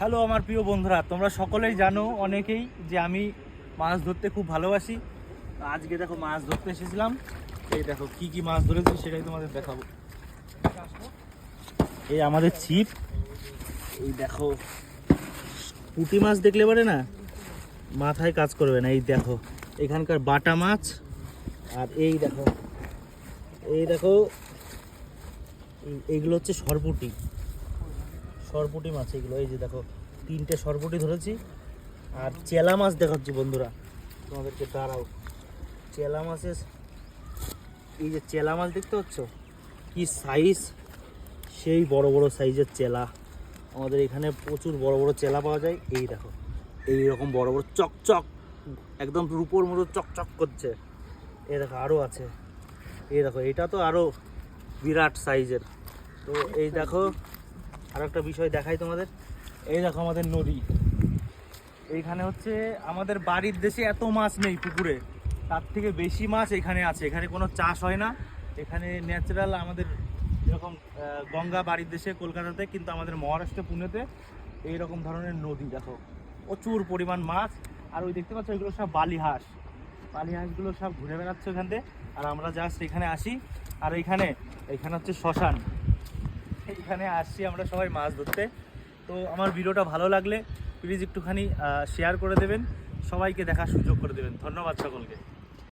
Hello আমার প্রিয় বন্ধুরা, তোমরা সকলেই জানো অনেকেই যে আমি মাছ ধরতে খুব ভালোবাসি। আজকে দেখো মাছ ধরতে এসেছিলাম। এই দেখো কি কি মাছ ধরেছি সেটাই তোমাদের দেখাবো। এই আমাদের ছিপ, এই দেখো পুঁটি মাছ দেখলে পারে না মাথায় কাজ করবে না। এই দেখো এখানকার বাটা মাছ, আর এই দেখো এইগুলো হচ্ছে সরপুঁটি মাছ এগুলো। এই যে দেখো 3টে সরপুঁটি ধরেছি। আর চেলা মাছ দেখাচ্ছি বন্ধুরা তোমাদেরকে, দাঁড়াও। চেলা মাছের, এই যে চেলা মাছ দেখতে পাচ্ছ কি সাইজ, সেই বড় বড় সাইজের চেলা। আমাদের এখানে প্রচুর বড় বড় চেলা পাওয়া যায়। এই দেখো এইরকম বড় বড় চকচক, একদম রূপোর মতো চকচক করছে। এই দেখো আরও আছে, এই দেখো এটা তো আরও বিরাট সাইজের। তো এই দেখো আর একটা বিষয় দেখাই তোমাদের। এই দেখো আমাদের নদী, এইখানে হচ্ছে আমাদের বাড়ির দেশে এত মাছ নেই পুকুরে, তার থেকে বেশি মাছ এখানে আছে। এখানে কোনো চাষ হয় না, এখানে ন্যাচারাল আমাদের যেরকম গঙ্গা বাড়ির দেশে কলকাতাতে, কিন্তু আমাদের মহারাষ্ট্র পুনেতে এইরকম ধরনের নদী। দেখো প্রচুর পরিমাণ মাছ। আর ওই দেখতে পাচ্ছ এগুলো সব বালি হাঁসগুলো সব ঘুরে বেড়াচ্ছে ওখান থেকে। আর আমরা জাস্ট এখানে আসি। আর এখানে হচ্ছে শ্মশান, এইখানে আসছি আমরা সবাই মাছ ধরতে। তো আমার ভিডিওটা ভালো লাগলে প্লিজ একটুখানি শেয়ার করে দেবেন, সবাইকে দেখার সুযোগ করে দেবেন। ধন্যবাদ সকলকে।